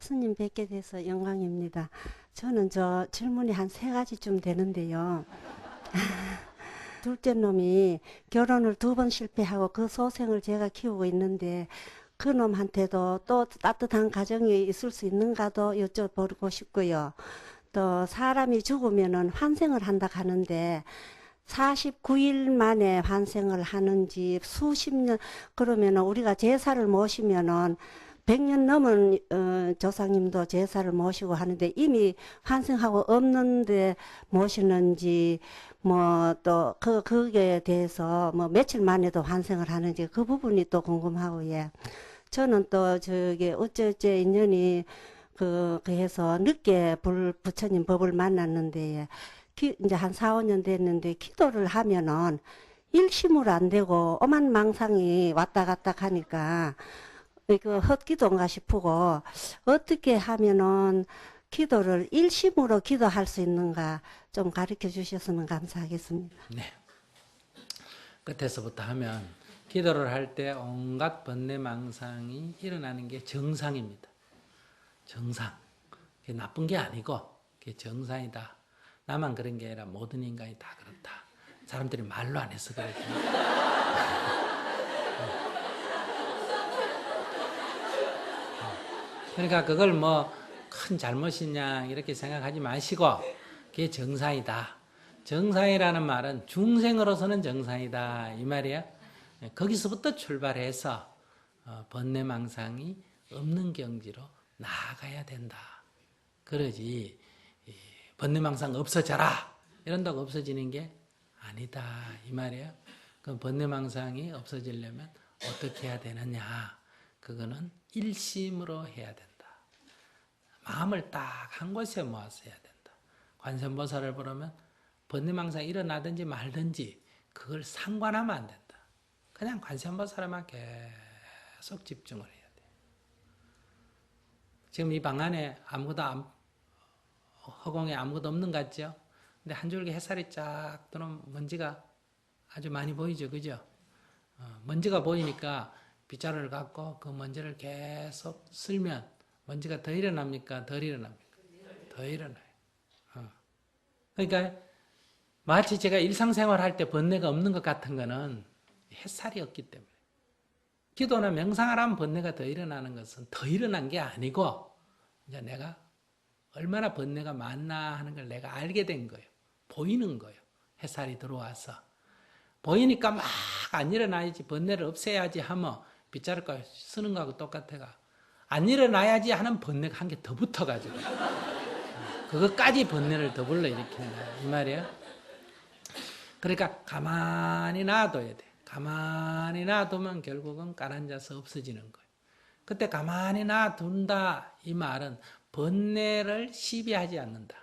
스님 뵙게 돼서 영광입니다. 저는 저 질문이 한 세 가지쯤 되는데요. 둘째 놈이 결혼을 두 번 실패하고 그 소생을 제가 키우고 있는데 그 놈한테도 또 따뜻한 가정이 있을 수 있는가도 여쭤보고 싶고요. 또 사람이 죽으면은 환생을 한다 하는데 49일 만에 환생을 하는지 수십 년, 그러면은 우리가 제사를 모시면은 100년 넘은 조상님도 제사를 모시고 하는데 이미 환생하고 없는데 모시는지 뭐 또 그거에 대해서 뭐 며칠 만에도 환생을 하는지 그 부분이 또 궁금하고. 예. 저는 또 저기 어쩌어째 인연이 그 해서 늦게 부처님 법을 만났는데 이제 한 4, 5년 됐는데 기도를 하면은 일심으로 안 되고 오만 망상이 왔다 갔다 하니까 그 헛기도인가 싶고 어떻게 하면은 기도를 일심으로 기도할 수 있는가 좀 가르쳐 주셨으면 감사하겠습니다. 네. 끝에서부터 하면 기도를 할 때 온갖 번뇌망상이 일어나는 게 정상입니다. 정상. 그게 나쁜 게 아니고 그게 정상이다. 나만 그런 게 아니라 모든 인간이 다 그렇다. 사람들이 말로 안 해서 그렇지. 그러니까 그걸 뭐 큰 잘못이냐 이렇게 생각하지 마시고 그게 정상이다. 정상이라는 말은 중생으로서는 정상이다 이 말이야. 거기서부터 출발해서 번뇌망상이 없는 경지로 나아가야 된다. 그러지 번뇌망상 없어져라 이런다고 없어지는 게 아니다 이 말이야. 그 번뇌망상이 없어지려면 어떻게 해야 되느냐. 그거는 일심으로 해야 된다. 마음을 딱 한 곳에 모아서 해야 된다. 관세음보살을 부르면 번뇌망상이 일어나든지 말든지 그걸 상관하면 안 된다. 그냥 관세음보살에만 계속 집중을 해야 돼. 지금 이 방 안에 허공에 아무것도 없는 것 같죠? 근데 한 줄기 햇살이 쫙 들어오면 먼지가 아주 많이 보이죠, 그죠? 먼지가 보이니까 빗자루를 갖고 그 먼지를 계속 쓸면 먼지가 더 일어납니까? 덜 일어납니까? 더 일어나요. 그러니까 마치 제가 일상생활 할 때 번뇌가 없는 것 같은 거는 햇살이 없기 때문에. 기도나 명상을 하면 번뇌가 더 일어나는 것은 더 일어난 게 아니고 이제 내가 얼마나 번뇌가 많나 하는 걸 내가 알게 된 거예요. 보이는 거예요. 햇살이 들어와서. 보이니까 막 안 일어나야지 번뇌를 없애야지 하면 빗자루가 쓰는 거하고 똑같아가. 안 일어나야지 하는 번뇌가 한 개 더 붙어가지고 그것까지 번뇌를 더 불러일으킨다 이 말이에요. 그러니까 가만히 놔둬야 돼. 가만히 놔두면 결국은 가라앉아서 없어지는 거예요. 그때 가만히 놔둔다 이 말은 번뇌를 시비하지 않는다.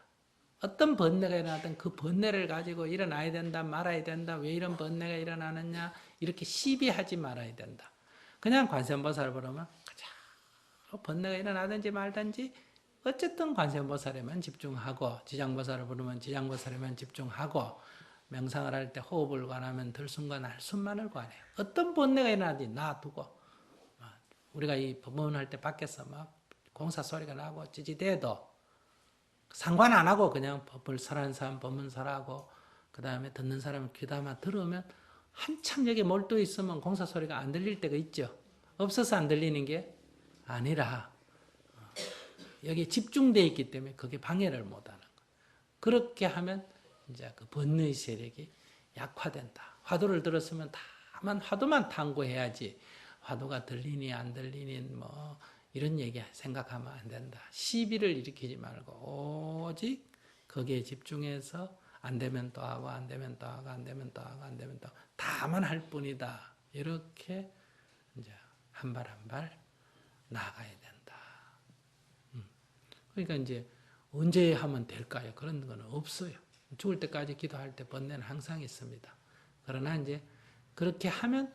어떤 번뇌가 일어나든 그 번뇌를 가지고 일어나야 된다 말아야 된다 왜 이런 번뇌가 일어나느냐 이렇게 시비하지 말아야 된다. 그냥 관세음보살을 부르면 번뇌가 일어나든지 말든지 어쨌든 관세음보살에만 집중하고 지장보살을 부르면 지장보살에만 집중하고 명상을 할 때 호흡을 관하면 들숨과 날숨만을 관해요. 어떤 번뇌가 일어나든지 놔두고 우리가 이 법문할 때 밖에서 막 공사 소리가 나고 찌찌대도 상관 안 하고 그냥 법을 설하는 사람 법문 설하고 그 다음에 듣는 사람은 귀담아 들으면 한참 여기 몰두해 있으면 공사 소리가 안 들릴 때가 있죠. 없어서 안 들리는 게 아니라 여기 집중되어 있기 때문에 그게 방해를 못하는 거예요. 그렇게 하면 이제 그 번뇌의 세력이 약화된다. 화두를 들었으면 다만 화두만 탐구해야지 화두가 들리니 안 들리니 뭐 이런 얘기 생각하면 안 된다. 시비를 일으키지 말고 오직 거기에 집중해서 안 되면 또 하고 안 되면 또 하고 안 되면 또 하고 안 되면 또 하고 다만 할 뿐이다. 이렇게 이제 한 발 한 발 나아가야 된다. 그러니까 이제 언제 하면 될까요? 그런 건 없어요. 죽을 때까지 기도할 때 번뇌는 항상 있습니다. 그러나 이제 그렇게 하면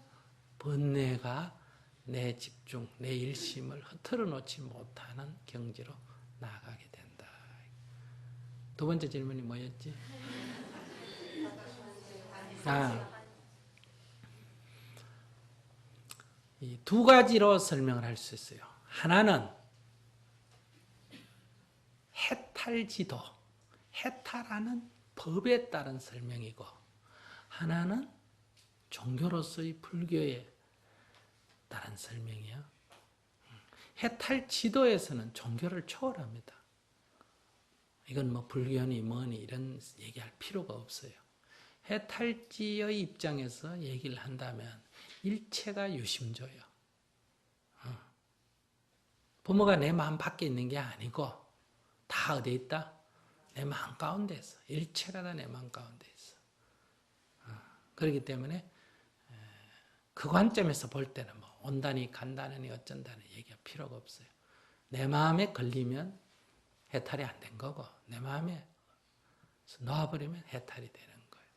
번뇌가 내 집중, 내 일심을 흐트러 놓지 못하는 경지로 나아가게 된다. 두 번째 질문이 뭐였지? 이 두 가지로 설명을 할 수 있어요. 하나는 해탈지도, 해탈하는 법에 따른 설명이고, 하나는 종교로서의 불교에 따른 설명이요. 해탈지도에서는 종교를 초월합니다. 이건 뭐 불교니 뭐니 이런 얘기할 필요가 없어요. 해탈지의 입장에서 얘기를 한다면 일체가 유심조요. 부모가 내 마음 밖에 있는 게 아니고 다 어디에 있다? 내 마음 가운데 있어. 일체가 다 내 마음 가운데 있어. 그렇기 때문에 그 관점에서 볼 때는 뭐 온다니 간다니 어쩐다니 얘기할 필요가 없어요. 내 마음에 걸리면 해탈이 안 된 거고 내 마음에 놓아버리면 해탈이 되는 거예요.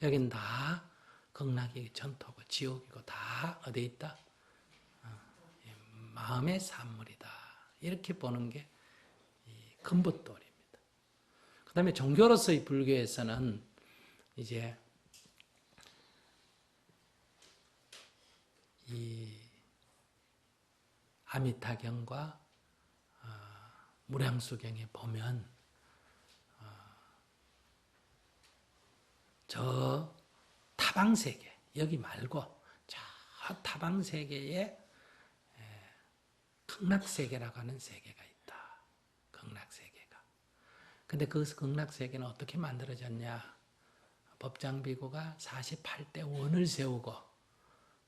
여긴 다 극락이 전토고 지옥이고 다 어디에 있다? 마음의 산물이다. 이렇게 보는 게 근본도리입니다. 그 다음에 종교로서의 불교에서는 이제 이 아미타경과 무량수경에 보면 저 타방세계 여기 말고 저 타방세계에 극락세계라고 하는 세계가 있다. 극락세계가. 근데 그 극락세계는 어떻게 만들어졌냐? 법장비구가 48대 원을 세우고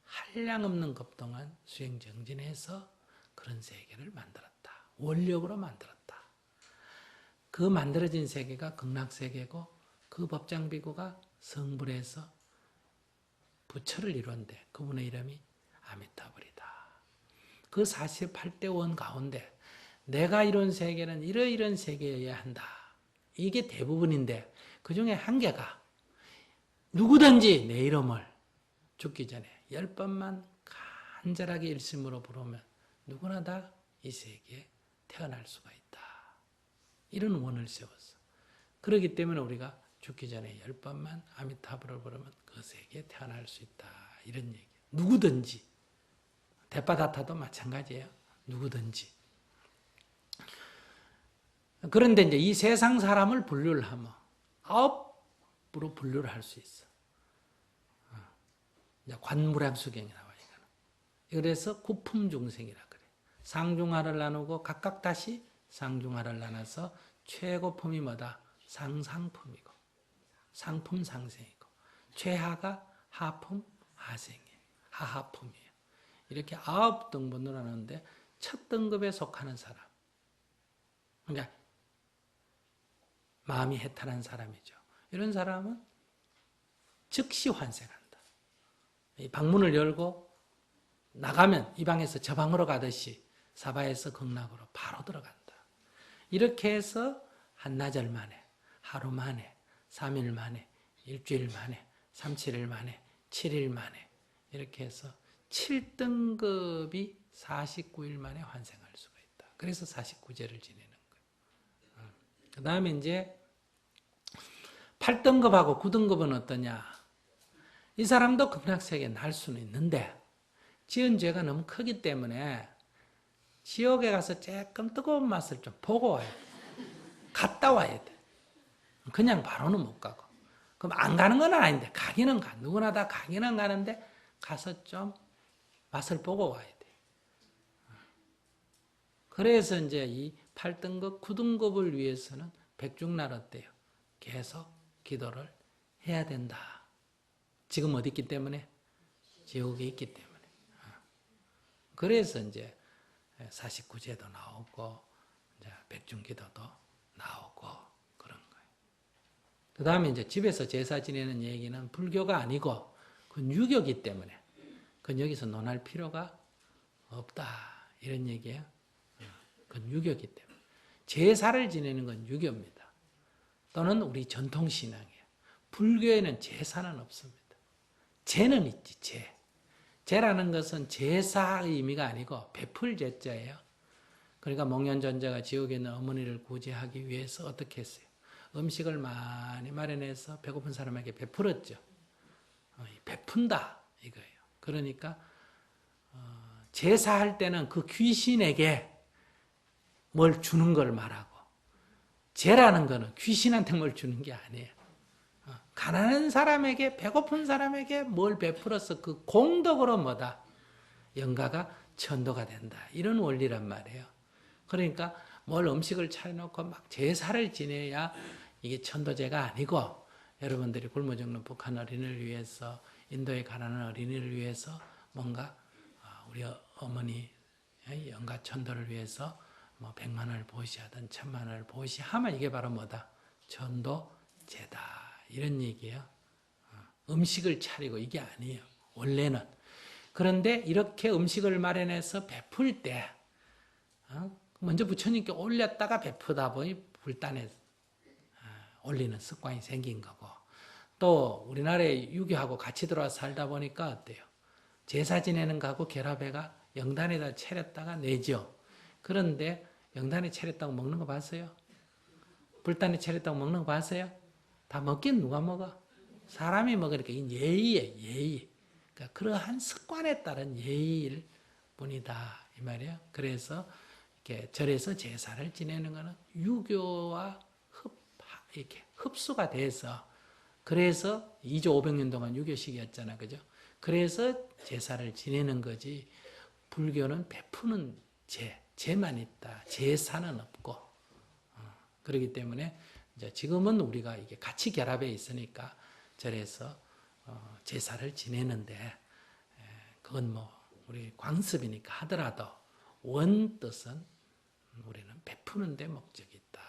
한량없는 겁동안 수행정진해서 그런 세계를 만들었다. 원력으로 만들었다. 그 만들어진 세계가 극락세계고 그 법장비구가 성불해서 부처를 이룬데 그분의 이름이 아미타불이다. 그 48대 원 가운데 내가 이룬 세계는 이러이런 세계여야 한다. 이게 대부분인데 그 중에 한 개가 누구든지 내 이름을 죽기 전에 10번만 간절하게 일심으로 부르면 누구나 다 이 세계에 태어날 수가 있다. 이런 원을 세웠어. 그렇기 때문에 우리가 죽기 전에 10번만 아미타불을 부르면 그 세계에 태어날 수 있다. 이런 얘기. 누구든지. 대빠다타도 마찬가지예요. 누구든지. 그런데 이제 이 세상 사람을 분류를 하면 9으로 분류를 할 수 있어. 이제 관무량수경이 나와요. 그래서 구품중생이라 그래. 상중하를 나누고 각각 다시 상중하를 나눠서 최고품이 뭐다? 상상품이고 상품 상생이고 최하가 하품 하생이에요. 하하품이에요. 이렇게 9등분으로 나누는데 첫 등급에 속하는 사람. 그러니까 마음이 해탈한 사람이죠. 이런 사람은 즉시 환생한다. 이 방문을 열고 나가면 이 방에서 저 방으로 가듯이 사바에서 극락으로 바로 들어간다. 이렇게 해서 한나절 만에, 하루 만에, 3일 만에, 일주일 만에, 3-7일 만에, 7일 만에 이렇게 해서 7등급이 49일 만에 환생할 수가 있다. 그래서 49제를 지내는 거예요. 그 다음에 이제 8등급하고 9등급은 어떠냐? 이 사람도 극락세계에 날 수는 있는데 지은 죄가 너무 크기 때문에 지옥에 가서 조금 뜨거운 맛을 좀 보고 와야 돼. 갔다 와야 돼. 그냥 바로는 못 가고. 그럼 안 가는 건 아닌데 가기는 가. 누구나 다 가기는 가는데 가서 좀 맛을 보고 와야 돼. 그래서 이제 이 8등급, 9등급을 위해서는 백중날 어때요? 계속 기도를 해야 된다. 지금 어디 있기 때문에? 지옥에 있기 때문에. 그래서 이제 49제도 나오고 이제 백중기도도 나오고 그런 거예요. 그 다음에 이제 집에서 제사 지내는 얘기는 불교가 아니고 그건 유교이기 때문에 그건 여기서 논할 필요가 없다 이런 얘기예요. 그건 유교이기 때문에 제사를 지내는 건 유교입니다. 또는 우리 전통신앙이에요. 불교에는 제사는 없습니다. 제는 있지, 제. 제라는 것은 제사의 의미가 아니고 베풀 제자예요. 그러니까 목련존자가 지옥에 있는 어머니를 구제하기 위해서 어떻게 했어요? 음식을 많이 마련해서 배고픈 사람에게 베풀었죠. 베푼다 이거예요. 그러니까 제사할 때는 그 귀신에게 뭘 주는 걸 말하고, 죄라는 거는 귀신한테 뭘 주는 게 아니에요. 가난한 사람에게, 배고픈 사람에게 뭘 베풀어서 그 공덕으로 뭐다? 영가가 천도가 된다. 이런 원리란 말이에요. 그러니까 뭘 음식을 차려놓고 막 제사를 지내야 이게 천도제가 아니고, 여러분들이 굶어 죽는 북한 어린이를 위해서, 인도에 가난한 어린이를 위해서 뭔가 우리 어머니 영가 천도를 위해서 뭐 100만 원을 보시하든 1000만 원을 보시하면 이게 바로 뭐다? 천도제다. 이런 얘기예요. 음식을 차리고 이게 아니에요. 원래는. 그런데 이렇게 음식을 마련해서 베풀 때 먼저 부처님께 올렸다가 베푸다 보니 불단에 올리는 습관이 생긴 거고, 또 우리나라에 유교하고 같이 들어와 살다 보니까 어때요? 제사 지내는 거하고 결합해가 영단에다 차렸다가 내죠. 그런데 영단에 차렸다고 먹는 거 봤어요? 불단에 차렸다고 먹는 거 봤어요? 다 먹긴 누가 먹어? 사람이 먹으니까 이 예의예요, 예의. 그러니까 그러한 습관에 따른 예의일 뿐이다. 이 말이에요. 그래서 이렇게 절에서 제사를 지내는 거는 유교와 이렇게 흡수가 돼서, 그래서 2조 500년 동안 유교식이었잖아. 그죠? 그래서 제사를 지내는 거지, 불교는 베푸는 제만 있다. 제사는 없고. 그렇기 때문에 이제 지금은 우리가 이게 같이 결합해 있으니까 절에서 제사를 지내는데, 그건 뭐 우리 광습이니까 하더라도 원뜻은 우리는 베푸는 데 목적이 있다.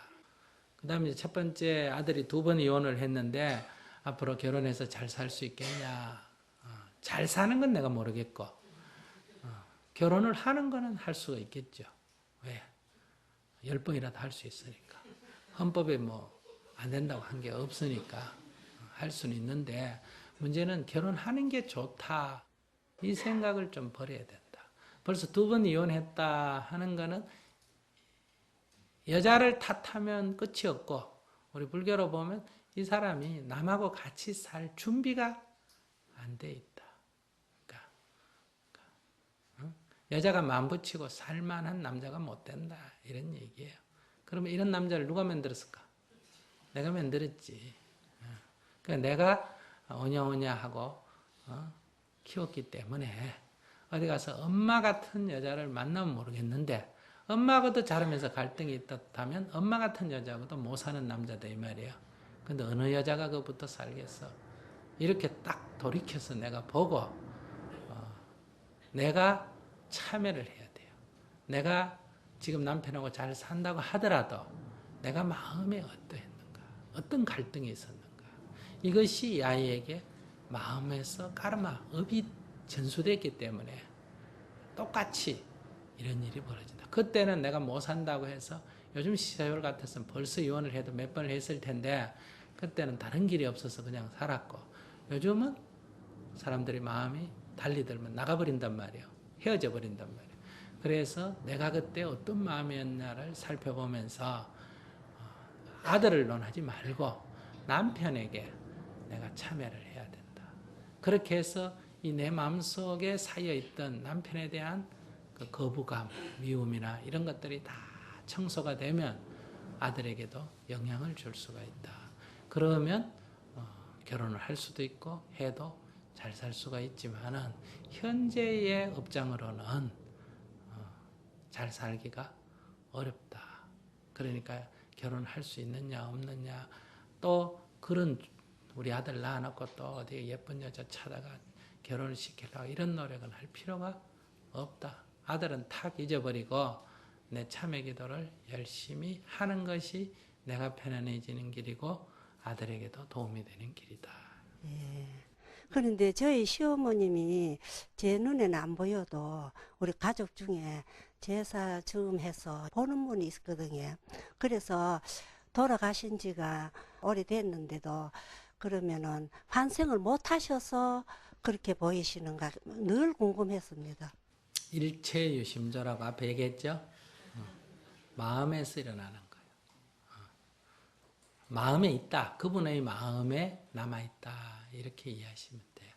그 다음에 첫 번째 아들이 2번 이혼을 했는데 앞으로 결혼해서 잘 살 수 있겠냐. 잘 사는 건 내가 모르겠고, 결혼을 하는 거는 할 수가 있겠죠. 왜? 10번이라도 할 수 있으니까. 헌법에 뭐 안 된다고 한 게 없으니까 할 수는 있는데, 문제는 결혼하는 게 좋다. 이 생각을 좀 버려야 된다. 벌써 2번 이혼했다 하는 거는 여자를 탓하면 끝이 없고, 우리 불교로 보면 이 사람이 남하고 같이 살 준비가 안 돼 있다. 그러니까 여자가 마음 붙이고 살만한 남자가 못 된다. 이런 얘기예요. 그러면 이런 남자를 누가 만들었을까? 내가 만들었지. 그러니까 내가 오냐오냐 하고 키웠기 때문에 어디 가서 엄마 같은 여자를 만나면 모르겠는데, 엄마하고도 자라면서 갈등이 있다면 엄마 같은 여자하고도 못 사는 남자다 이 말이에요. 근데 어느 여자가 그것부터 살겠어? 이렇게 딱 돌이켜서 내가 보고 내가 참여를 해야 돼요. 내가 지금 남편하고 잘 산다고 하더라도 내가 마음에 어떠했는가? 어떤 갈등이 있었는가? 이것이 이 아이에게 마음에서 카르마, 업이 전수됐기 때문에 똑같이 이런 일이 벌어진다. 그때는 내가 못 산다고 해서, 요즘 시세율 같았으면 벌써 이혼을 해도 몇 번을 했을 텐데, 그때는 다른 길이 없어서 그냥 살았고, 요즘은 사람들이 마음이 달리 들면 나가버린단 말이에요. 헤어져 버린단 말이에요. 그래서 내가 그때 어떤 마음이었나를 살펴보면서 아들을 논하지 말고 남편에게 내가 참여를 해야 된다. 그렇게 해서 이 내 마음속에 쌓여있던 남편에 대한 그 거부감, 미움이나 이런 것들이 다 청소가 되면 아들에게도 영향을 줄 수가 있다. 그러면 결혼을 할 수도 있고 해도 잘 살 수가 있지만은, 현재의 업장으로는 잘 살기가 어렵다. 그러니까 결혼할 수 있느냐 없느냐, 또 그런 우리 아들 낳아놓고 또 어디 예쁜 여자 찾아가 결혼을 시키려고 이런 노력은 할 필요가 없다. 아들은 탁 잊어버리고 내 참회 기도를 열심히 하는 것이 내가 편안해지는 길이고 아들에게도 도움이 되는 길이다. 예. 그런데 저희 시어머님이 제 눈에는 안 보여도 우리 가족 중에 제사 즈음해서 보는 분이 있거든요. 그래서 돌아가신 지가 오래됐는데도 그러면은 환생을 못 하셔서 그렇게 보이시는가 늘 궁금했습니다. 일체유심조라고 앞에 얘기했죠? 마음에서 일어나는 거예요. 마음에 있다. 그분의 마음에 남아있다. 이렇게 이해하시면 돼요.